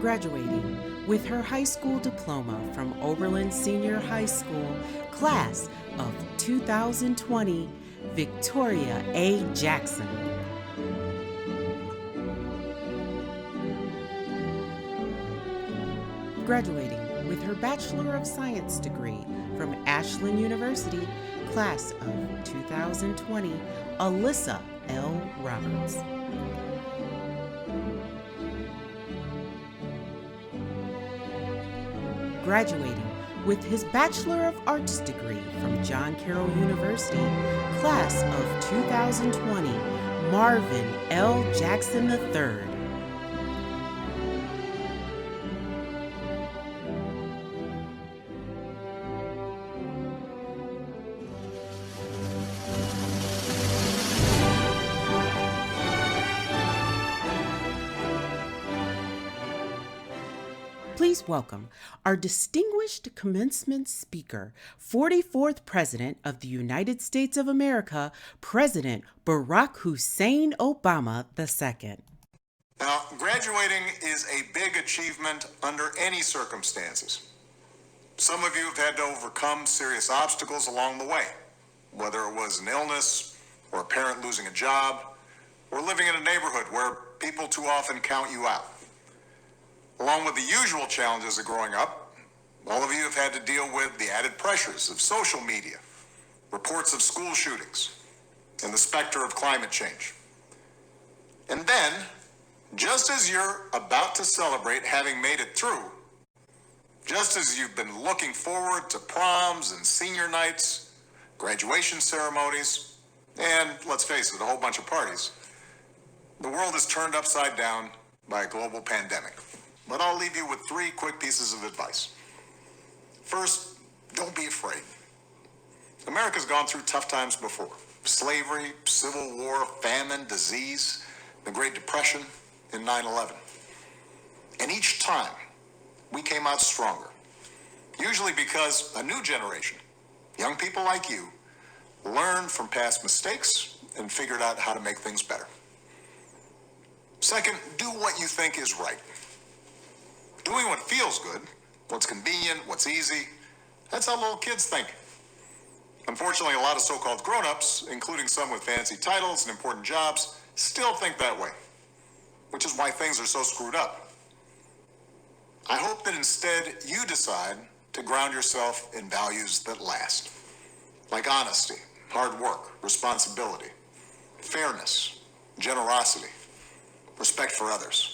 Graduating with her high school diploma from Oberlin Senior High School, class of 2020, Victoria A. Jackson. Graduating with her Bachelor of Science degree from Ashland University, class of 2020, Alyssa L. Roberts. Graduating with his Bachelor of Arts degree from John Carroll University, class of 2020, Marvin L. Jackson III. Please welcome our distinguished commencement speaker, 44th President of the United States of America, President Barack Hussein Obama II. Now, graduating is a big achievement under any circumstances. Some of you have had to overcome serious obstacles along the way, whether it was an illness or a parent losing a job or living in a neighborhood where people too often count you out. Along with the usual challenges of growing up, all of you have had to deal with the added pressures of social media, reports of school shootings, and the specter of climate change. And then, just as you're about to celebrate having made it through, just as you've been looking forward to proms and senior nights, graduation ceremonies, and, let's face it, a whole bunch of parties, the world is turned upside down by a global pandemic. But I'll leave you with 3 quick pieces of advice. First, don't be afraid. America's gone through tough times before. Slavery, civil war, famine, disease, the Great Depression, and 9/11. And each time, we came out stronger. Usually because a new generation, young people like you, learned from past mistakes and figured out how to make things better. Second, do what you think is right. Doing what feels good, what's convenient, what's easy, that's how little kids think. Unfortunately, a lot of so-called grown-ups, including some with fancy titles and important jobs, still think that way, which is why things are so screwed up. I hope that instead you decide to ground yourself in values that last, like honesty, hard work, responsibility, fairness, generosity, respect for others.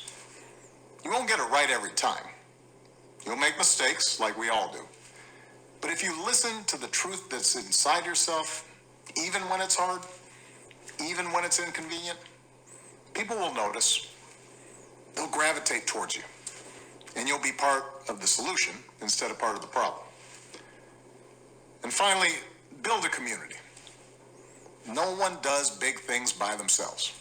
You won't get it right every time. You'll make mistakes, like we all do. But if you listen to the truth that's inside yourself, even when it's hard, even when it's inconvenient, people will notice. They'll gravitate towards you. And you'll be part of the solution instead of part of the problem. And finally, build a community. No one does big things by themselves.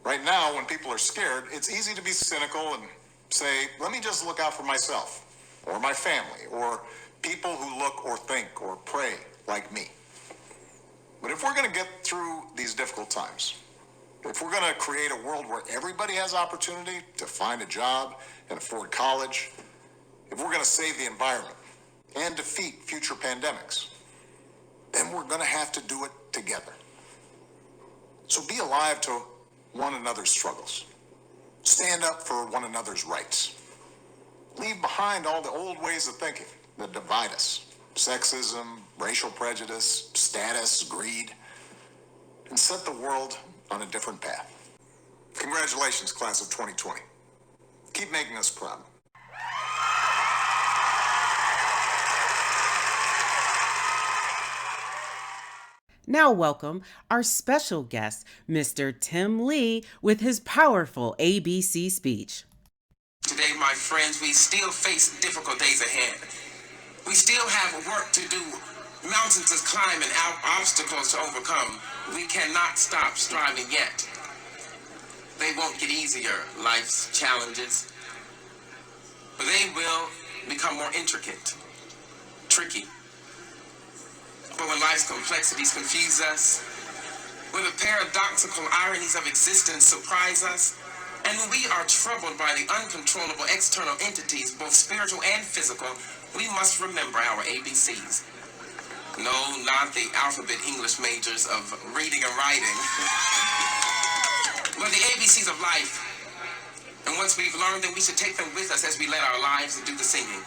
Right now, when people are scared, it's easy to be cynical and say, let me just look out for myself, or my family, or people who look or think or pray like me. But if we're going to get through these difficult times, if we're going to create a world where everybody has opportunity to find a job and afford college, if we're going to save the environment and defeat future pandemics, then we're going to have to do it together. So be alive to one another's struggles. Stand up for one another's rights. Leave behind all the old ways of thinking that divide us. Sexism, racial prejudice, status, greed. And set the world on a different path. Congratulations, class of 2020. Keep making us proud. Now welcome our special guest, Mr. Tim Lee, with his powerful ABC speech. Today, my friends, we still face difficult days ahead. We still have work to do, mountains to climb and obstacles to overcome. We cannot stop striving yet. They won't get easier, life's challenges, but they will become more intricate, tricky. But when life's complexities confuse us, when the paradoxical ironies of existence surprise us, And when we are troubled by the uncontrollable external entities, both spiritual and physical, we must remember our ABCs. No, not the alphabet English majors of reading and writing, but the ABCs of life. And once we've learned them, we should take them with us as we let our lives do the singing.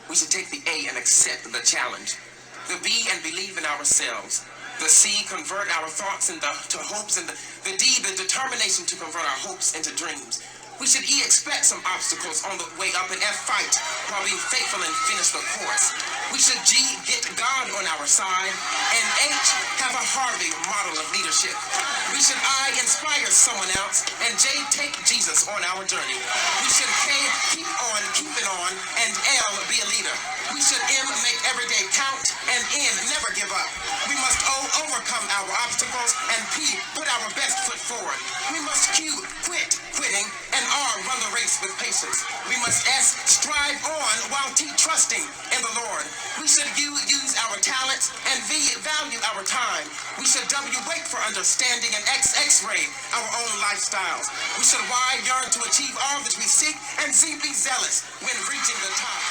We should take the A and accept the challenge. The B and believe in ourselves. The C, convert our thoughts to hopes. And the D, the determination to convert our hopes into dreams. We should E, expect some obstacles on the way up, and F, fight while being faithful and finish the course. We should G, get God on our side, and H, have a Harvey model of leadership. We should I, inspire someone else, and J, take Jesus on our journey. We should K, keep on keeping on, and L, be a leader. We should M, make every day count, and N, never give up. We must O, overcome our obstacles, and P, put our best foot forward. We must Q, quit quitting, and R, run the race with patience. We must S, strive on, while T, trusting in the Lord. We should U, use our talents, and V, value our time. We should W, wait for understanding, and X, X-ray our own lifestyles. We should Y, yearn to achieve all that we seek, and Z, be zealous when reaching the top.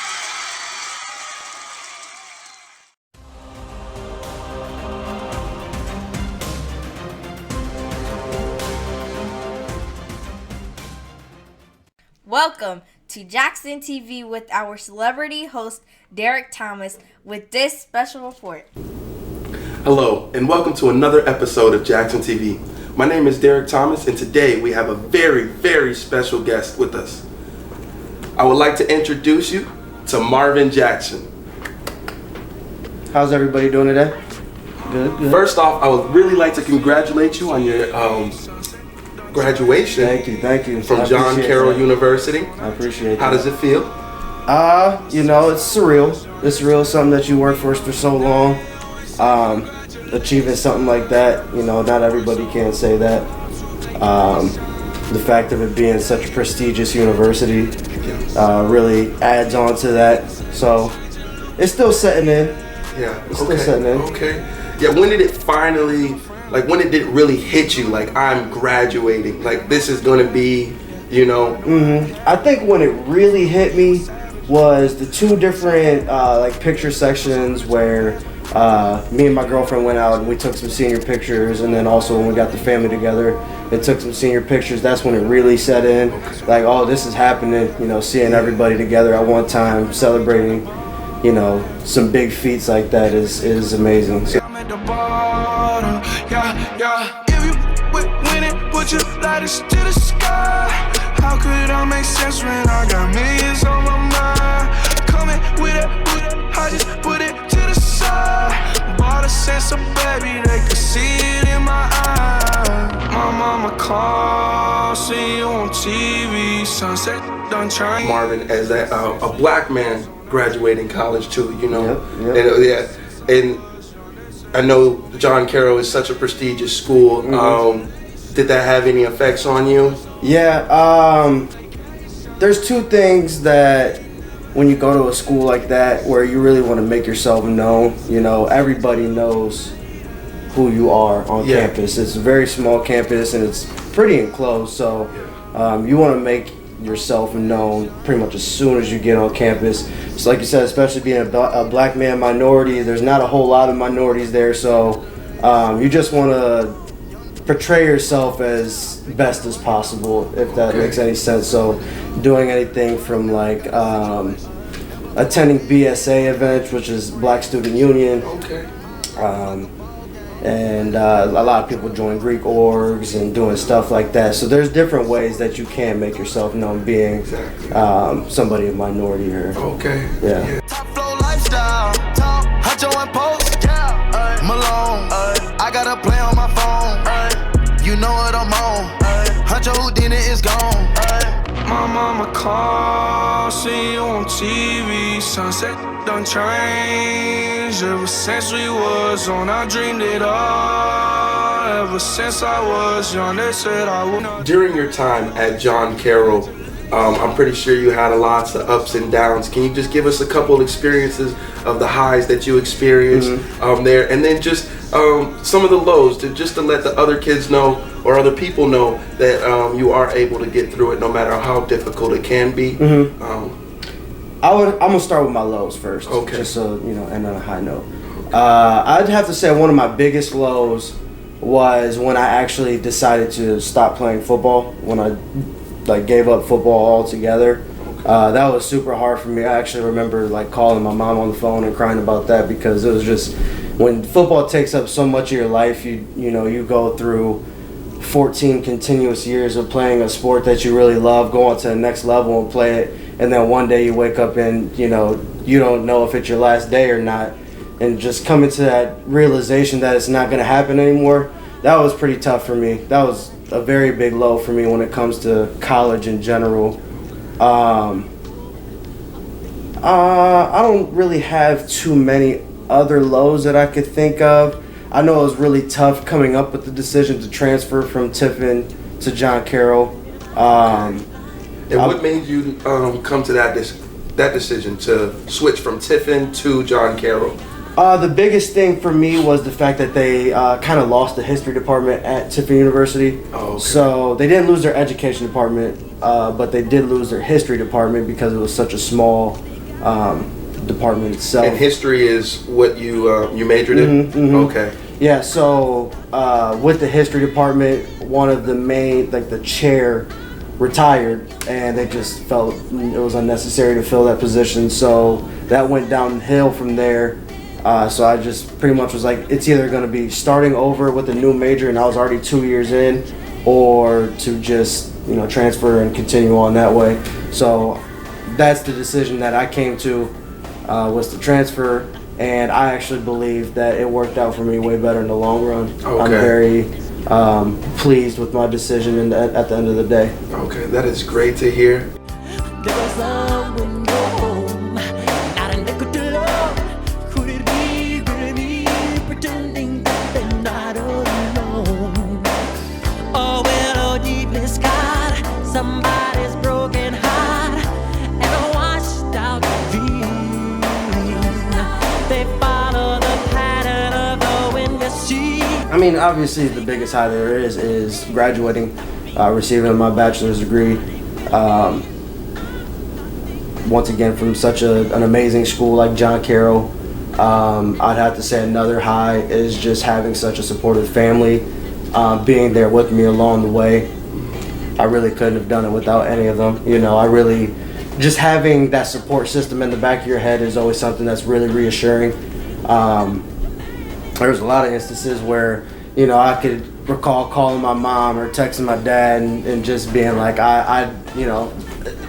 Welcome to Jackson TV with our celebrity host, Derek Thomas, with this special report. Hello, and welcome to another episode of Jackson TV. My name is Derek Thomas, and today we have a very, very special guest with us. I would like to introduce you to Marvin Jackson. How's everybody doing today? Good. First off, I would really like to congratulate you on your graduation. Thank you. From John Carroll University. I appreciate it. How does it feel? It's surreal. It's surreal, something that you work for so long. Achieving something like that, not everybody can say that. The fact of it being such a prestigious university really adds on to that. So it's still setting in. Yeah. It's still setting in. Okay. Yeah, when did it finally, when did it really hit you? I'm graduating. This is going to be, I think when it really hit me was the two different, picture sections where me and my girlfriend went out and we took some senior pictures, and then also when we got the family together and took some senior pictures, that's when it really set in. Oh, this is happening, seeing everybody together at one time, celebrating, some big feats like that is amazing. At the bottom, yeah. If you win it, put your lighters to the sky. How could I make sense when I got millions on my mind? Coming with it, I just put it to the side. Bought a sense of baby, they could see it in my eyes. My mama called, see you on TV, sunset done trying. Marvin, as a black man graduating college too, Yep. And I know John Carroll is such a prestigious school. Mm-hmm. Did that have any effects on you? Yeah, there's two things that when you go to a school like that where you really want to make yourself known, everybody knows who you are on campus. It's a very small campus and it's pretty enclosed, so you want to make yourself known pretty much as soon as you get on campus. So like you said, especially being a black man minority, there's not a whole lot of minorities there, so you just want to portray yourself as best as possible, if that makes any sense. So doing anything from attending BSA events, which is Black Student Union, and a lot of people join Greek orgs and doing stuff like that. So there's different ways that you can make yourself known being somebody of minority here. Yeah. Top flow lifestyle, Huncho and Post, Malone, I got a play on my phone, you know what I'm on, Huncho Houdini is gone. My mama called, see you on TV, sunset done changed. Ever since we was on, I dreamed it all. Ever since I was young, they said I would. During your time at John Carroll, I'm pretty sure you had lots of ups and downs. Can you just give us a couple experiences of the highs that you experienced there, and then just some of the lows, to let the other kids know or other people know that you are able to get through it no matter how difficult it can be? I'm gonna start with my lows first. Okay. Just so end on a high note. I'd have to say one of my biggest lows was when I actually decided to stop playing football. When I gave up football altogether. That was super hard for me. I actually remember calling my mom on the phone and crying about that, because it was just, when football takes up so much of your life, you go through 14 continuous years of playing a sport that you really love, go on to the next level and play it, and then one day you wake up and you don't know if it's your last day or not, and just coming to that realization that it's not going to happen anymore. That was pretty tough for me. That was a very big low for me when it comes to college in general. I don't really have too many other lows that I could think of. I know it was really tough coming up with the decision to transfer from Tiffin to John Carroll. And what made you come to that decision to switch from Tiffin to John Carroll? The biggest thing for me was the fact that they kind of lost the history department at Tiffin University. Oh, okay. So they didn't lose their education department, but they did lose their history department because it was such a small department itself. And history is what you majored in? Okay. Yeah, so with the history department, one of the main, the chair retired, and they just felt it was unnecessary to fill that position. So that went downhill from there. So I just pretty much was like, it's either going to be starting over with a new major, and I was already 2 years in, or to just, transfer and continue on that way. So that's the decision that I came to, was to transfer, and I actually believe that it worked out for me way better in the long run. Okay. I'm very pleased with my decision at the end of the day. Okay, that is great to hear. Somebody's broken heart and a washed out dream. They follow the pattern of the wind you see. I mean, obviously the biggest high there is graduating, receiving my bachelor's degree. Once again, from such an amazing school like John Carroll. I'd have to say another high is just having such a supportive family, being there with me along the way. I really couldn't have done it without any of them. Just having that support system in the back of your head is always something that's really reassuring. There's a lot of instances where, I could recall calling my mom or texting my dad and just being like,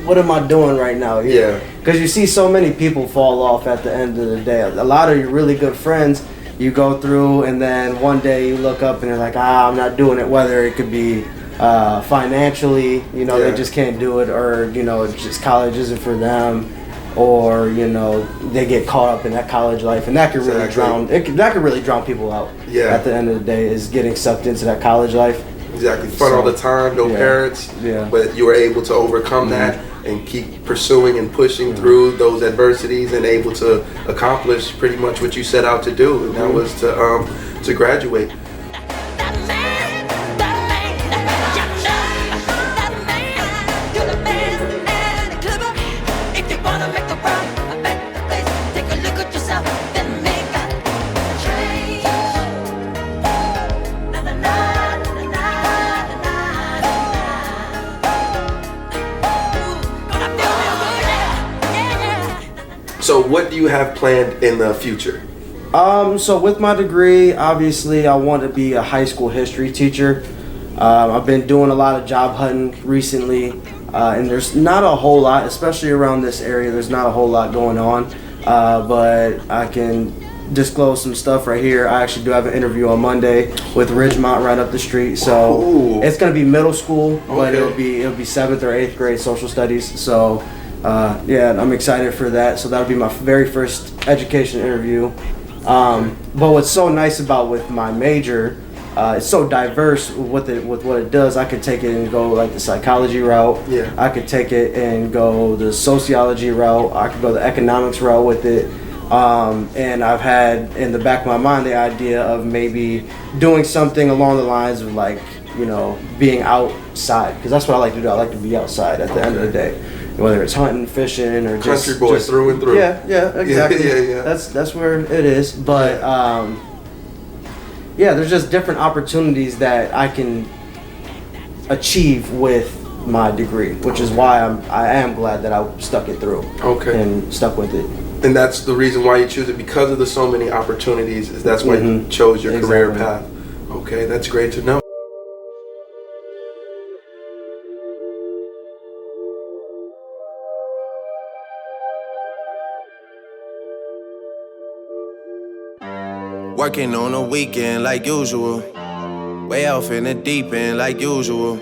what am I doing right now? Yeah. Because you see so many people fall off at the end of the day. A lot of your really good friends you go through, and then one day you look up and you're like, I'm not doing it, whether it could be financially, they just can't do it, or just college isn't for them, or they get caught up in that college life, and that could really drown people out. Yeah. At the end of the day, is getting sucked into that college life. Exactly. Fun all the time, no parents. Yeah. But you were able to overcome that and keep pursuing and pushing through those adversities, and able to accomplish pretty much what you set out to do, and that was to graduate. So what do you have planned in the future? So with my degree, obviously I want to be a high school history teacher. I've been doing a lot of job hunting recently, and there's not a whole lot, especially around this area, there's not a whole lot going on, but I can disclose some stuff right here. I actually do have an interview on Monday with Ridgemont right up the street, so it's going to be middle school, but it'll be 7th or 8th grade social studies, so I'm excited for that. So that'll be my very first education interview. But what's so nice about with my major, it's so diverse with what it does. I could take it and go the psychology route. Yeah. I could take it and go the sociology route. I could go the economics route with it. And I've had in the back of my mind the idea of maybe doing something along the lines of you know, being outside, because that's what I like to do. I like to be outside at the end of the day, whether it's hunting, fishing, or Country boy through and through. Yeah, exactly. Yeah. That's where it is. But yeah, there's just different opportunities that I can achieve with my degree, which is why I am glad that I stuck it through. Okay. And stuck with it. And that's the reason why you choose it, because of the so many opportunities. That's why you chose your career path. Okay, that's great to know. Working on a weekend like usual. Way off in the deep end like usual.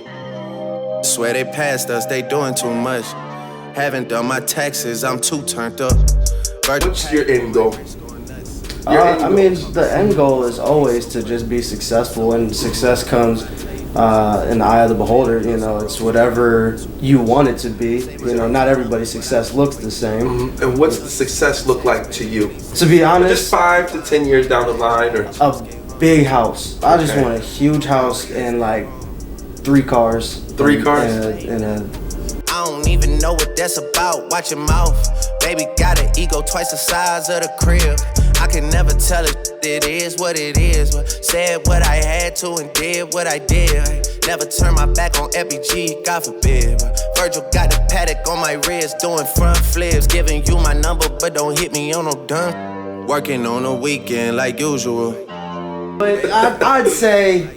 Swear they passed us, they doing too much. Haven't done my taxes, I'm too turned up. What's your end goal? I mean, the end goal is always to just be successful, and success comes in the eye of the beholder. You know, it's whatever you want it to be. You know, not everybody's success looks the same. And what's the success look like to you? To be honest, just 5 to 10 years down the line, or a big house. I just want a huge house and like 3 cars. 3 cars? And a I don't even know what that's about. Watch your mouth. Baby got an ego twice the size of the crib. I can never tell it is what it is. But said what I had to and did what I did. Never turn my back on FBG, God forbid. Virgil got the paddock on my wrist, doing front flips. Giving you my number, but don't hit me on no done. Working on a weekend like usual. But I'd say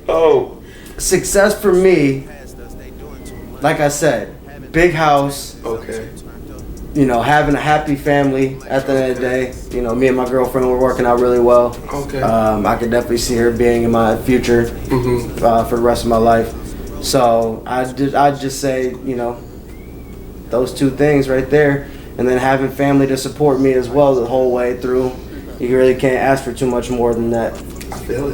success for me, like I said, big house. Okay. You know, having a happy family at the end of the day. You know, me and my girlfriend were working out really well. Okay. I could definitely see her being in my future for the rest of my life. So I'd just say, you know, those 2 things right there. And then having family to support me as well the whole way through. You really can't ask for too much more than that. I feel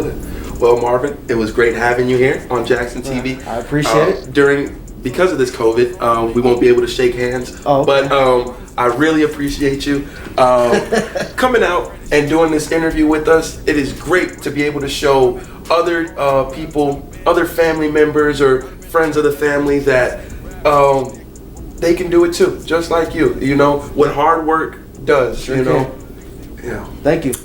it. Well, Marvin, it was great having you here on Jackson TV. I appreciate it. Because of this COVID, we won't be able to shake hands. But I really appreciate you coming out and doing this interview with us. It is great to be able to show other people, other family members or friends of the family that they can do it too, just like you. You know, what hard work does, you know. Yeah. Thank you.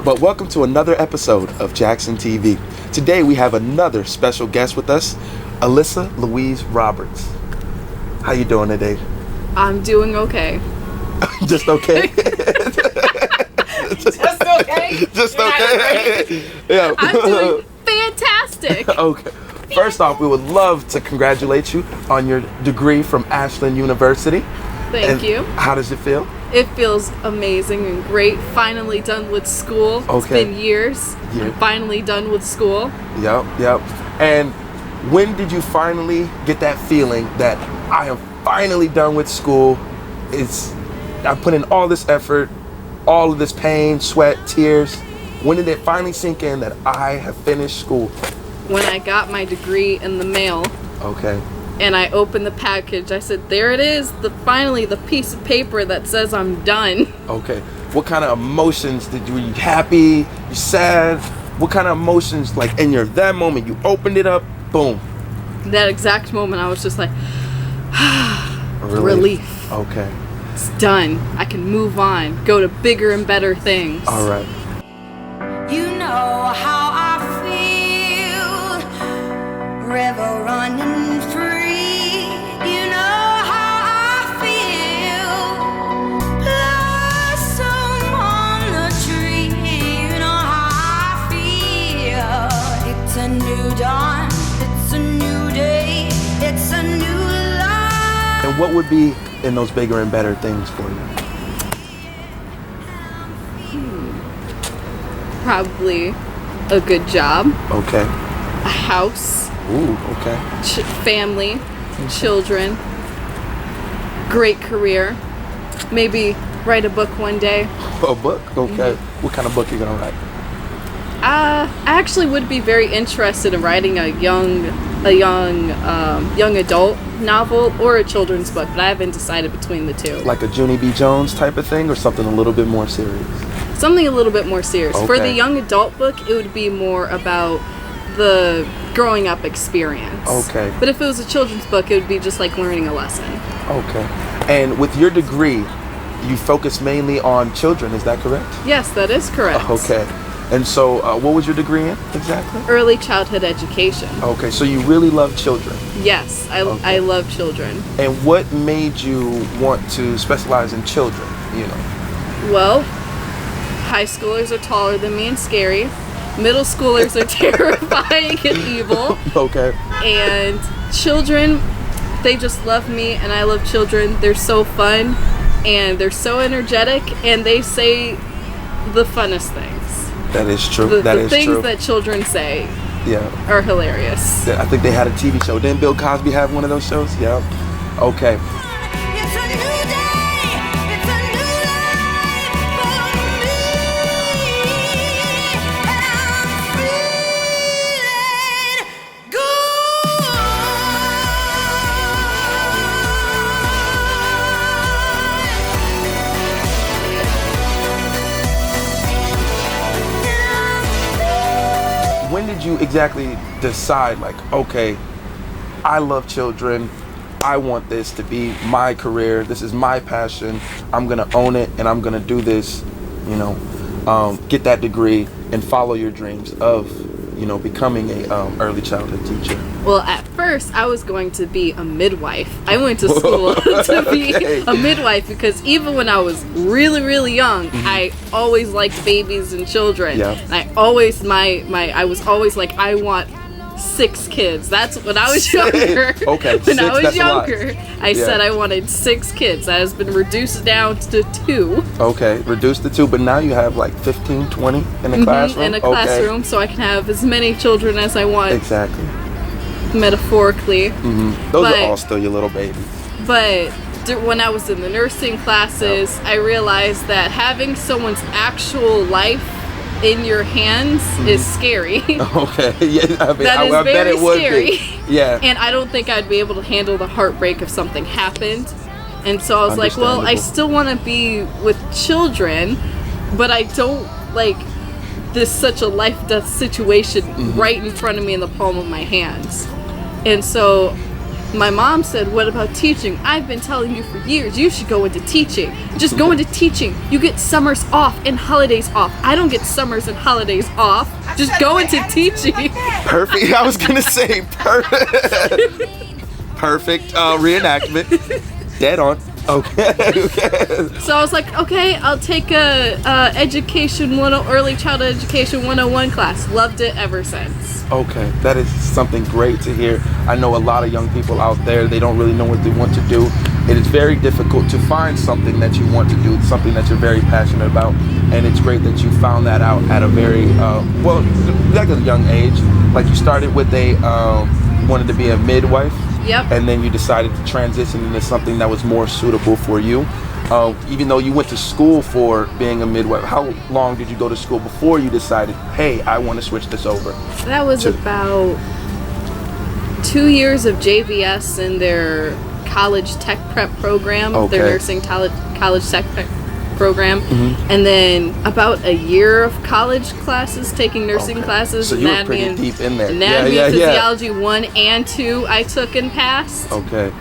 But welcome to another episode of Jackson TV. Today we have another special guest with us, Alyssa Louise Roberts. How you doing today? I'm doing okay. Just okay? Just okay? Just okay? Yeah. I'm doing fantastic. Okay. First off, we would love to congratulate you on your degree from Ashland University. Thank you. How does it feel? It feels amazing and great. Finally done with school. It's been years. Yeah. I'm finally done with school. Yep. And when did you finally get that feeling that I am finally done with school? I put in all this effort, all of this pain, sweat, tears. When did it finally sink in that I have finished school? When I got my degree in the mail. Okay. And I opened the package. I said, there it is, finally the piece of paper that says I'm done. Okay. What kind of emotions were you happy? You sad? What kind of emotions, like in that moment, you opened it up, boom. That exact moment, I was just like, relief. Okay. It's done. I can move on, go to bigger and better things. All right. You know how I feel, river running free. You know how I feel, blossom on the tree. You know how I feel. It's a new dawn, it's a new day, it's a new life. And what would be in those bigger and better things for you? Probably a good job. Okay. A house. Ooh, okay. Family, children, great career. Maybe write a book one day. A book? Okay. What kind of book are you gonna write? I actually would be very interested in writing a young adult novel or a children's book, but I haven't decided between the two. Like a Junie B. Jones type of thing, or something a little bit more serious? Something a little bit more serious. Okay. For the young adult book, it would be more about the growing up experience. Okay. But if it was a children's book, it would be just like learning a lesson. Okay. And with your degree, you focus mainly on children, is that correct? Yes, that is correct. Okay. And so, what was your degree in exactly? Early childhood education. Okay, so you really love children. Yes, I love children. And what made you want to specialize in children, you know? Well, high schoolers are taller than me and scary. Middle schoolers are terrifying and evil. Okay. And children, they just love me, and I love children. They're so fun, and they're so energetic, and they say the funnest things. That is true. The That is things true. that children say Yeah. are hilarious. I think they had a TV show. Didn't Bill Cosby have one of those shows? Yeah. Okay. It's a new day, it's a new life for me, and I'm feeling good. When did you exactly decide, like, okay, I love children, I want this to be my career, this is my passion, I'm gonna own it, and I'm gonna do this, you know, get that degree and follow your dreams of, you know, becoming a early childhood teacher? Well, at first, I was going to be a midwife. I went to school to be Okay. a midwife because even when I was really, really young, I always liked babies and children. Yeah. And I always, I was always like, I want 6 kids. That's when I was younger. Okay, When 6, I was that's a lot. younger, I Yeah. said I wanted 6 kids. That has been reduced down to 2 Okay, reduced to 2, but now you have like 15, 20 in the classroom? in a Okay. classroom, so I can have as many children as I want, Exactly. metaphorically. Those But- are all still your little babies. But when I was in the nursing classes, I realized that having someone's actual life in your hands is scary. Okay, yeah, I mean, That is I bet very it would scary. be. Yeah. And I don't think I'd be able to handle the heartbreak if something happened. And so I was like, well, I Understandable. still want to be with children, but I don't like this such a life-death situation right in front of me in the palm of my hands. And so my mom said, what about teaching? I've been telling you for years, you should go into teaching. Just go into teaching. You get summers off and holidays off. I don't get summers and holidays off. Just go into teaching. Perfect. I was gonna say perfect. Perfect reenactment. Dead on. Okay. So I was like, okay, I'll take a early childhood education 101 class. Loved it ever since. Okay, that is something great to hear. I know a lot of young people out there, they don't really know what they want to do. It is very difficult to find something that you want to do, something that you're very passionate about, and it's great that you found that out at a very, like a young age. Like you started with wanted to be a midwife. Yep. And then you decided to transition into something that was more suitable for you. Even though you went to school for being a midwife, how long did you go to school before you decided, hey, I want to switch this over? That was about 2 years of JVS in their college tech prep program, Okay. their nursing college tech prep program, Mm-hmm. and then about a year of college classes, taking nursing Okay. classes, So you were anatomy pretty and deep in there. anatomy Yeah, and yeah, yeah. physiology 1 and 2 I took and passed. Okay.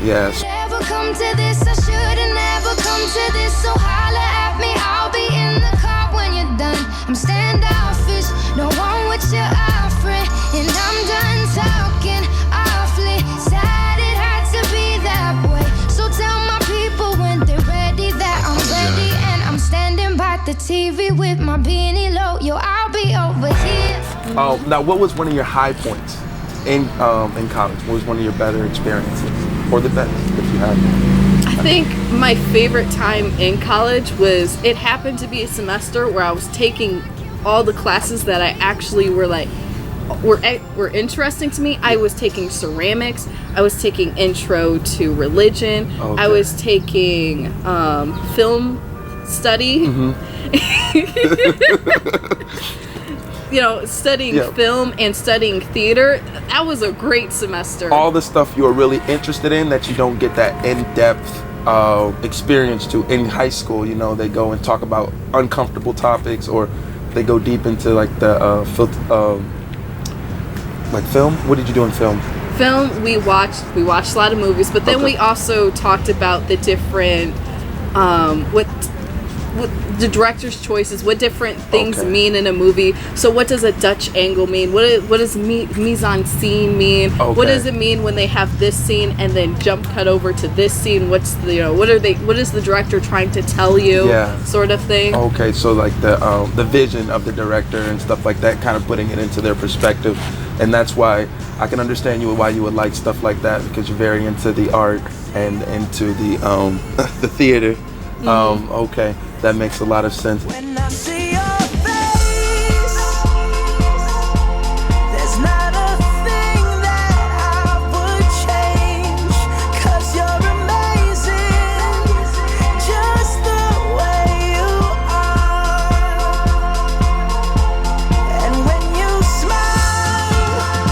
Yes. Never come to this, I should've never come to this. So holla at me, I'll be in the car when you're done. I'm standoffish, no one with your offering, and I'm done talking awfully. Sad it had to be that way. So tell my people when they're ready that I'm ready, and I'm standing by the TV with my beanie low. Yo, I'll be over here. Now, what was one of your high points in college? What was one of your better experiences, or the best, if you had one? I think my favorite time in college was, it happened to be a semester where I was taking all the classes that I actually were interesting to me. I was taking ceramics, I was taking intro to religion, Okay. I was taking film study. You know, studying Yeah. film and studying theater. That was a great semester. All the stuff you were really interested in that you don't get that in-depth experience to in high school. You know, they go and talk about uncomfortable topics, or they go deep into like the Like film? What did you do in film? Film, we watched a lot of movies, but then Okay. we also talked about the different what the director's choices, what different things Okay. mean in a movie. So what does a Dutch angle mean? What does mise en scene mean? What Okay. does it mean when they have this scene and then jump cut over to this scene? What's the what is the director trying to tell you? Yeah. Sort of thing. Okay, so like the vision of the director and stuff like that, kind of putting it into their perspective, and that's why I can understand why you would like stuff like that, because you're very into the art and into the the theater. Okay, that makes a lot of sense. When I see your face, there's not a thing that I would change, 'cause you're amazing, just the way you are. And when you smile,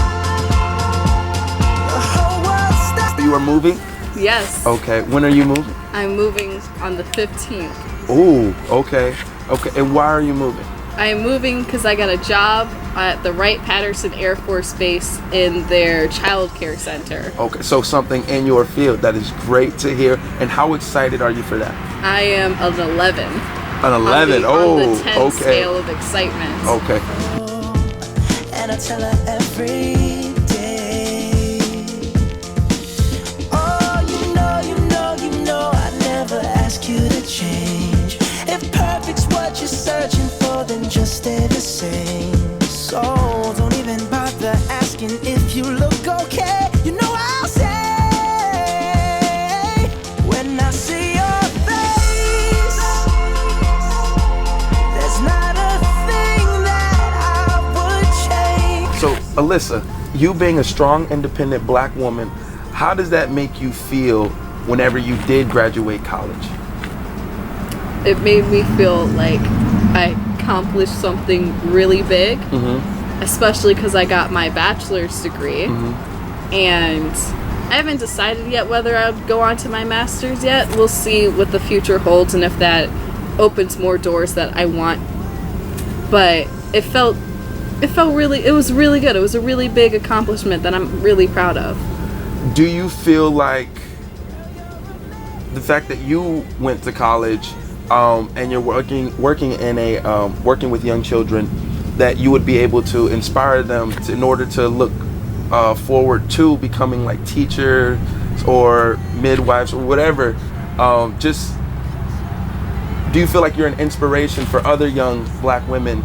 the whole world stops. You are moving? Yes. Okay, when are you moving? I'm moving on the 15th. Ooh, okay. Okay, and why are you moving? I am moving because I got a job at the Wright-Patterson Air Force Base in their child care center. Okay, so something in your field. That is great to hear. And how excited are you for that? I am an 11. An 11, On the 10 okay. scale of excitement. Okay. And I tell her every day, oh, you know, I never ask you to change. If perfect's what you're searching for, then just stay the same. So don't even bother asking if you look okay. You know I'll say, when I see your face, there's not a thing that I would change. So, Alyssa, you being a strong, independent black woman, how does that make you feel whenever you did graduate college? It made me feel like I accomplished something really big, especially because I got my bachelor's degree. And I haven't decided yet whether I'll go on to my master's yet. We'll see what the future holds and if that opens more doors that I want. But it was really good. It was a really big accomplishment that I'm really proud of. Do you feel like the fact that you went to college and you're working with young children, that you would be able to inspire them in order to look forward to becoming like teachers or midwives or whatever? Just do you feel like you're an inspiration for other young black women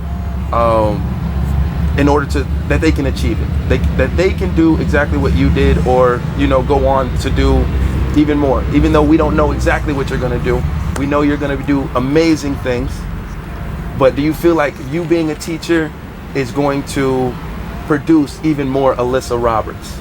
in order that they can achieve it, that they can do exactly what you did, or go on to do even more? Even though we don't know exactly what you're going to do, we know you're going to do amazing things. But do you feel like you being a teacher is going to produce even more Alyssa Roberts,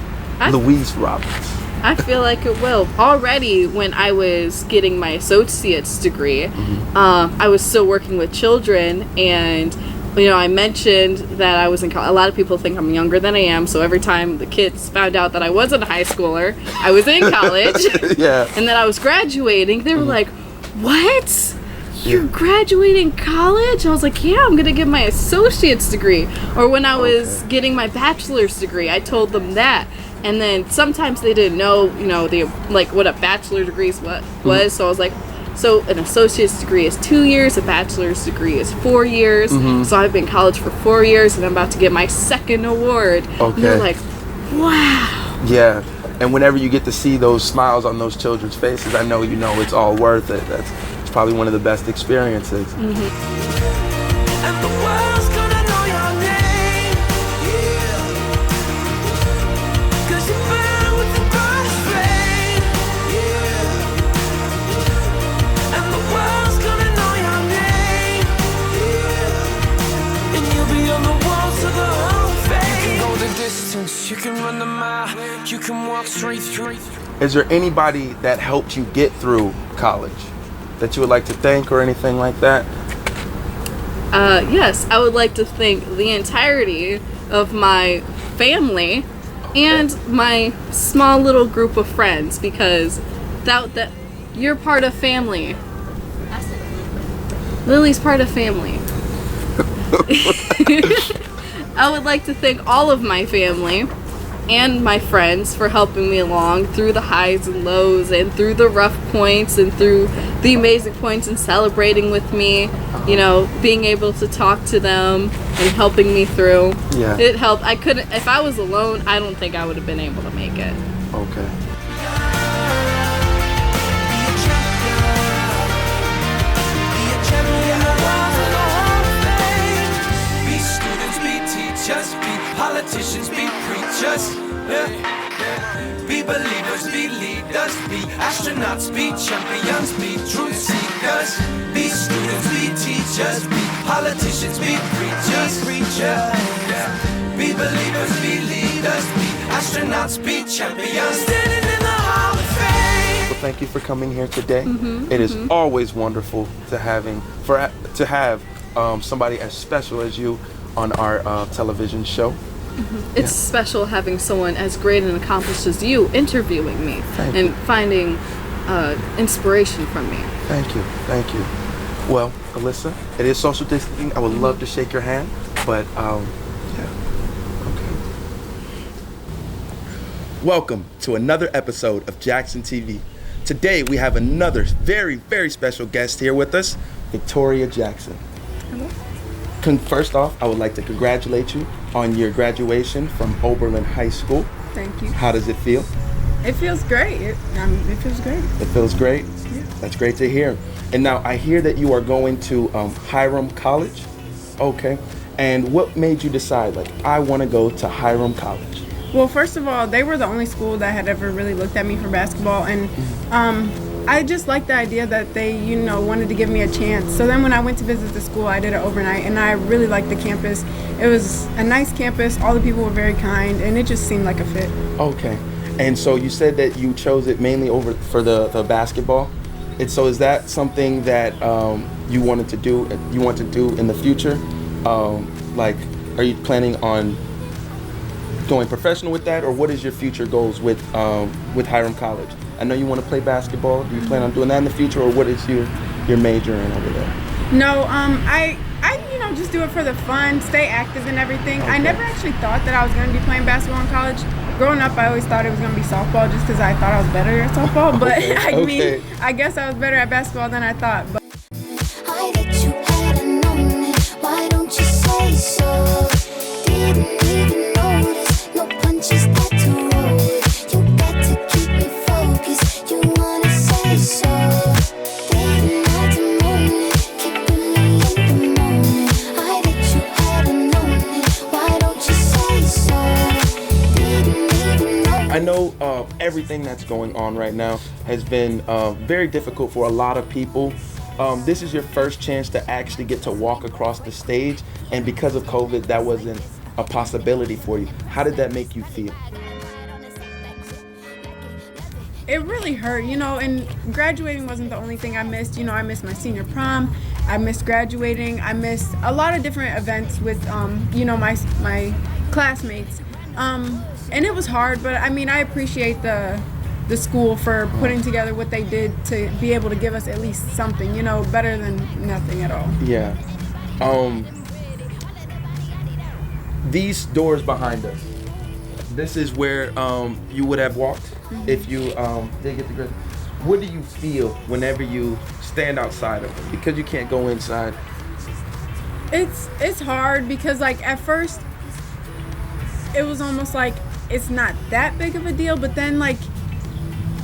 Louise Roberts? I feel like it will. Already, when I was getting my associate's degree, I was still working with children, and I mentioned that I was in college. A lot of people think I'm younger than I am, so every time the kids found out that I wasn't a high schooler, I was in college, Yeah. and that I was graduating, they were like, "What? You're graduating college?" I was like, "Yeah, I'm gonna get my associate's degree." Or when I was getting my bachelor's degree, I told them that. And then sometimes they didn't know, what a bachelor degree was. So I was like, so an associate's degree is 2 years, a bachelor's degree is 4 years. So I've been in college for 4 years, and I'm about to get my second award. Okay. And they're like, wow. Yeah. And whenever you get to see those smiles on those children's faces, I know it's all worth it. It's probably one of the best experiences. And the world's gonna know your name, yeah. 'Cause you burn with the brightest flame, yeah. And the world's gonna know your name, yeah. And you'll be on the walls of the Hall of Fame. You can go the distance, you can run the mile, you can walk straight through. Is there anybody that helped you get through college that you would like to thank or anything like that? Yes, I would like to thank the entirety of my family and my small little group of friends, because without that, you're part of family. Lily's part of family. I would like to thank all of my family and my friends for helping me along through the highs and lows and through the rough points and through the amazing points and celebrating with me, you know, being able to talk to them and helping me through. Yeah. It helped. I couldn't, if I was alone, I don't think I would have been able to make it. Okay. Be students, be teachers, be politicians, be preachers. Be believers, be leaders, be astronauts, be champions, be truth seekers. Be students, be teachers, be politicians, be preachers. Be believers, be leaders, be astronauts, be champions. Standing in the Hall of Fame. Well, thank you for coming here today. It is always wonderful to have somebody as special as you on our television show. It's special having someone as great and accomplished as you interviewing me Thank and you. finding inspiration from me. Thank you. Thank you. Well, Alyssa, it is social distancing. I would love to shake your hand, but yeah. Okay. Welcome to another episode of Jackson TV. Today we have another very, very special guest here with us, Victoria Jackson. Hello. First off, I would like to congratulate you on your graduation from Oberlin High School. Thank you. How does it feel? It feels great. It feels great. It feels great? Yeah. That's great to hear. And now I hear that you are going to Hiram College. Okay. And what made you decide, like, I want to go to Hiram College? Well, first of all, they were the only school that had ever really looked at me for basketball, and I just liked the idea that they, wanted to give me a chance. So then when I went to visit the school, I did it overnight, and I really liked the campus. It was a nice campus. All the people were very kind, and it just seemed like a fit. Okay. And so you said that you chose it mainly over for the basketball. And so is that something that you want to do in the future? Like, are you planning on going professional with that, or what is your future goals with Hiram College? I know you want to play basketball. Do you plan on doing that in the future, or what is your major in over there? No, I just do it for the fun, stay active and everything. Okay. I never actually thought that I was going to be playing basketball in college. Growing up, I always thought it was going to be softball just because I thought I was better at softball. But Okay. I guess I was better at basketball than I thought. But I bet you hadn't known it. Why don't you say so? Didn't even notice. No punches that to roll. You got to keep me focused. You wanna say so? Didn't have to moan it. Keeping me in the moment. I bet you hadn't known it. Why don't you say so? Didn't even know. I know everything that's going on right now has been very difficult for a lot of people. This is your first chance to actually get to walk across the stage, and because of COVID, that wasn't a possibility for you. How did that make you feel? it really hurt, and graduating wasn't the only thing I missed. I missed my senior prom. I missed graduating. I missed a lot of different events with, my classmates. And it was hard, but I appreciate the school for putting together what they did to be able to give us at least something, better than nothing at all. Yeah. These doors behind us, this is where you would have walked if you did get the grade. What do you feel whenever you stand outside of it? Because you can't go inside. It's hard because, at first, it was almost like it's not that big of a deal, but then,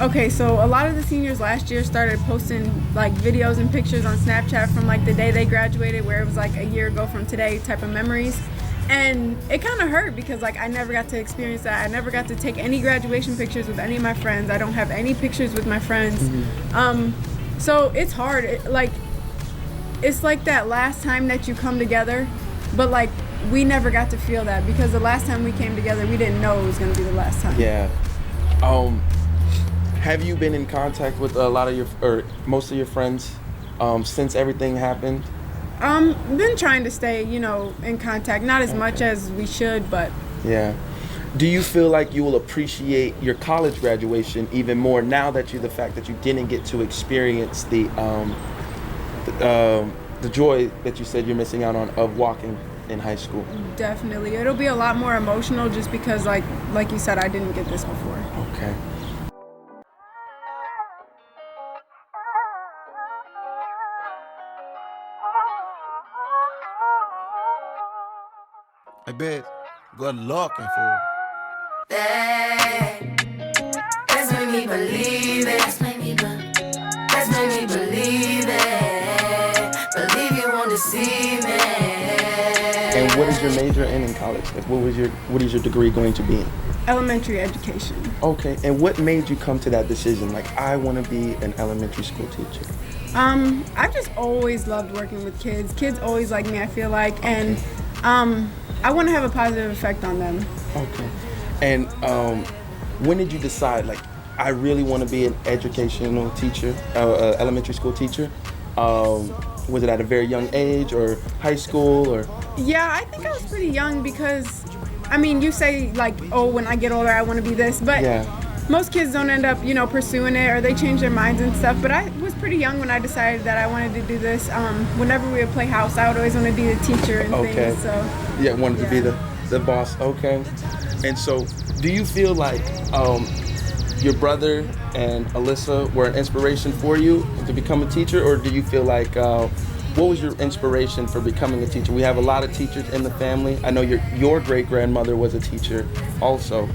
okay, so a lot of the seniors last year started posting, videos and pictures on Snapchat from, the day they graduated, where it was, a year ago from today type of memories. And it kind of hurt because, I never got to experience that. I never got to take any graduation pictures with any of my friends. I don't have any pictures with my friends. So it's hard. It's like that last time that you come together, but, we never got to feel that because the last time we came together, we didn't know it was going to be the last time. Yeah. Have you been in contact with a lot of or most of your friends since everything happened? Been trying to stay, in contact. Not as much as we should, but... Yeah. Do you feel like you will appreciate your college graduation even more now that the fact that you didn't get to experience the joy that you said you're missing out on of walking in high school? Definitely. It'll be a lot more emotional just because, like you said, I didn't get this before. Okay. I bet. Good looking for. That's made me believe it. That's made me believe it. Believe you want to see me. And what is your major in college? Like, what is your degree going to be in? Elementary education. Okay. And what made you come to that decision? Like, I want to be an elementary school teacher. I've just always loved working with kids. Kids always like me, I feel like, and I want to have a positive effect on them. Okay. And when did you decide, like, I really want to be an educational teacher, elementary school teacher? Was it at a very young age or high school or? Yeah, I think I was pretty young because, I mean, you say like, oh, when I get older, I want to be this, but most kids don't end up, pursuing it, or they change their minds and stuff. But I was pretty young when I decided that I wanted to do this. Whenever we would play house, I would always want to be the teacher and things. So. Yeah, wanted to be the boss. Okay. And so, do you feel like your brother and Alyssa were an inspiration for you to become a teacher, or do you feel like what was your inspiration for becoming a teacher? We have a lot of teachers in the family. I know your great-grandmother was a teacher also,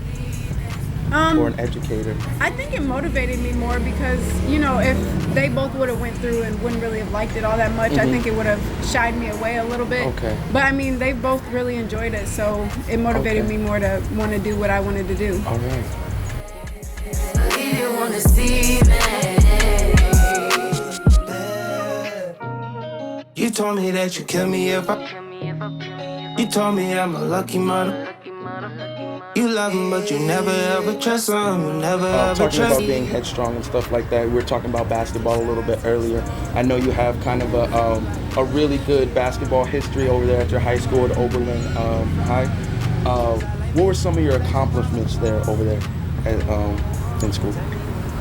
or an educator. I think it motivated me more because, if they both would have went through and wouldn't really have liked it all that much, I think it would have shied me away a little bit. Okay. But I mean, they both really enjoyed it, so it motivated me more to want to do what I wanted to do. All right. Believe you want to see me. You told me that you kill me if I. You told me I'm a lucky mother. You love him, but you never ever trust him. You never ever talking trust about being headstrong and stuff like that. We were talking about basketball a little bit earlier. I know you have kind of a really good basketball history over there at your high school at Oberlin High. What were some of your accomplishments there over there in school?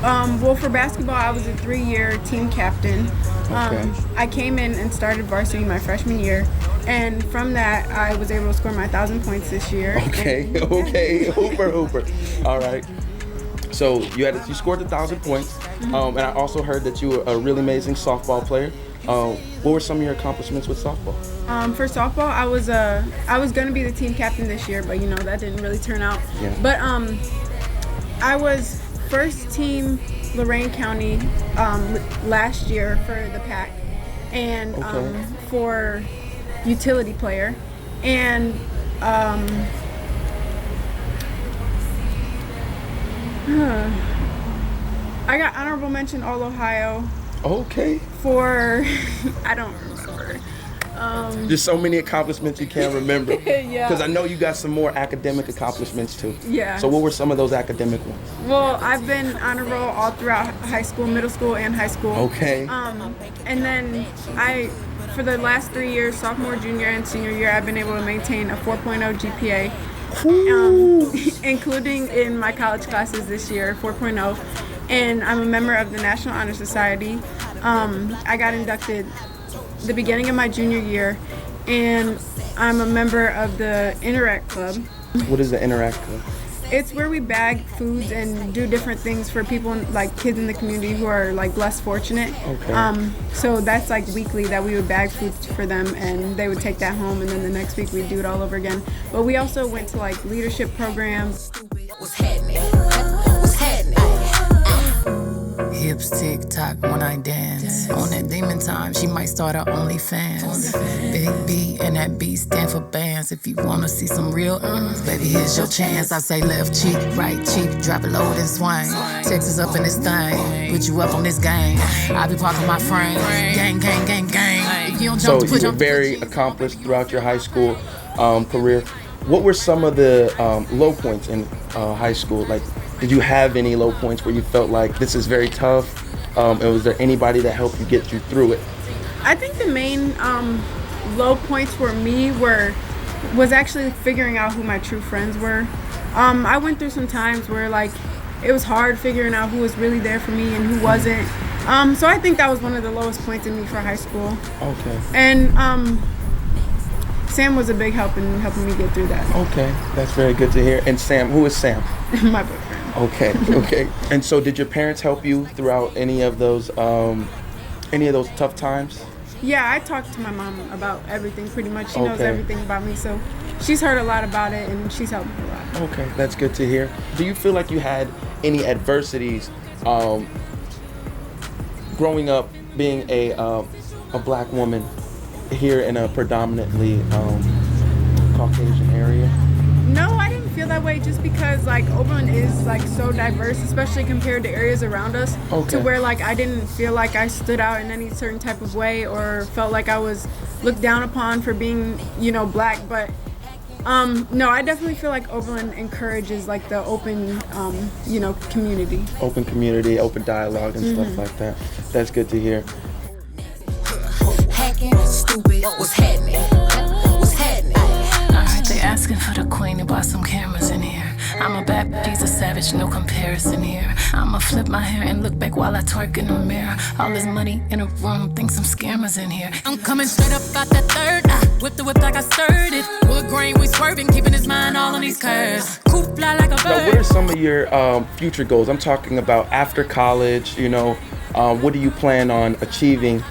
Well, for basketball, I was a 3-year team captain. Okay. I came in and started varsity my freshman year, and from that, I was able to score my 1,000 points this year. Okay, okay, hooper. All right. So you scored 1,000 points, and I also heard that you were a really amazing softball player. What were some of your accomplishments with softball? For softball, I was gonna be the team captain this year, but that didn't really turn out. Yeah. But I was first team Lorain County last year for the PAC, and for utility player, and I got honorable mention All Ohio. Okay. For I don't remember. There's so many accomplishments you can't remember. Yeah. Because I know you got some more academic accomplishments too. Yeah. So what were some of those academic ones? Well, I've been honor roll all throughout high school, middle school, and high school. Okay. And then for the last 3 years, sophomore, junior, and senior year, I've been able to maintain a 4.0 GPA, including in my college classes this year, 4.0. And I'm a member of the National Honor Society. I got inducted the beginning of my junior year, and I'm a member of the Interact Club. What is the Interact Club? It's where we bag foods and do different things for people, like kids in the community who are like less fortunate. Okay. So that's like weekly that we would bag food for them, and they would take that home, and then the next week we'd do it all over again. But we also went to like leadership programs. What's happening? What's happening? Hips tick tock when I dance. On that demon time, she might start her OnlyFans. Big B and that B stand for bands. If you wanna see some real baby, here's your chance. I say left cheek, right cheek, drop it low and swing. Texas up in this thing, put you up on this game. I be parking my frame, gang, gang, gang, gang. If you don't jump, So you were very accomplished throughout your high school career. What were some of the low points in high school? Like, did you have any low points where you felt like this is very tough? And was there anybody that helped you get you through it? I think the main low points for me was actually figuring out who my true friends were. I went through some times where like it was hard figuring out who was really there for me and who wasn't. So I think that was one of the lowest points in me for high school. Okay. And Sam was a big help in helping me get through that. Okay, that's very good to hear. And Sam, who is Sam? My boyfriend. Okay. And so, did your parents help you throughout any of those tough times? Yeah, I talked to my mom about everything pretty much. She knows Okay. everything about me, so she's heard a lot about it and she's helped me a lot. Okay, that's good to hear. Do you feel like you had any adversities growing up being a black woman here in a predominantly Caucasian area? No, I didn't feel that way just because like Oberlin is like so diverse, especially compared to areas around us, Okay. to where like I didn't feel like I stood out in any certain type of way or felt like I was looked down upon for being, black. But no, I definitely feel like Oberlin encourages like the open, community. Open community, open dialogue, and stuff like that. That's good to hear. Hacking, stupid, what's happening? What's happening? Alright, they asking for the queen to buy some cameras in here. I'm a bad piece of savage, no comparison here. I'ma flip my hair and look back while I twerk in the mirror. All this money in a room, think some scammers in here. I'm coming straight up out that third. Whip the whip like I stirred it. Wood grain, we swerving, keeping his mind all on these curves. Coop fly like a bird. Now, what are some of your future goals? I'm talking about after college, what do you plan on achieving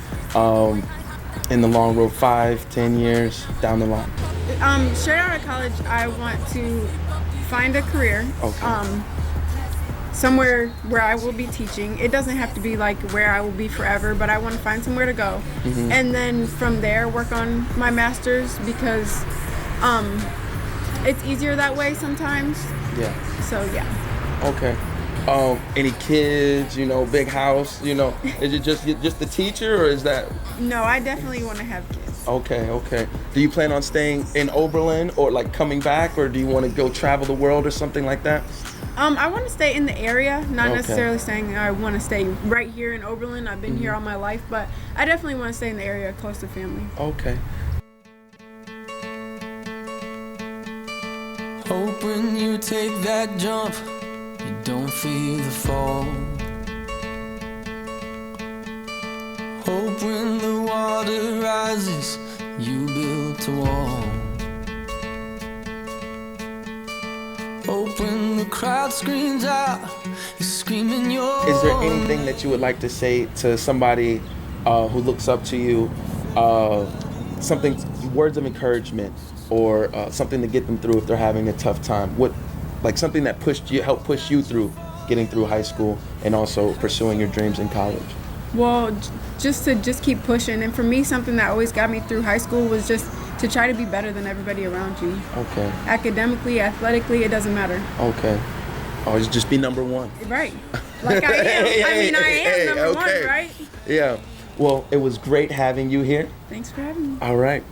in the long road, 5-10 years down the line? Straight out of college, I want to find a career. Okay. Somewhere where I will be teaching. It doesn't have to be like where I will be forever, but I want to find somewhere to go. Mhm. And then from there work on my master's because it's easier that way sometimes. Yeah. So yeah. Okay. Any kids, big house, is it just the teacher, or is that? No, I definitely want to have kids. Okay. Do you plan on staying in Oberlin or like coming back, or do you want to go travel the world or something like that? I want to stay in the area, not Okay. necessarily saying I want to stay right here in Oberlin. I've been here all my life, but I definitely want to stay in the area close to family. Okay. Hope when you take that jump, you don't feel the fall. Hope when the water rises, you build a wall. Hope when the crowd screams out, you're screaming your. Is there anything that you would like to say to somebody who looks up to you, something, words of encouragement, or something to get them through if they're having a tough time? Something that helped push you through getting through high school and also pursuing your dreams in college? Well, just to keep pushing. And for me, something that always got me through high school was just to try to be better than everybody around you. Okay. Academically, athletically, it doesn't matter. Okay. Always just be number one. Right. Like I am. I am number one, right? Yeah. Well, it was great having you here. Thanks for having me. All right.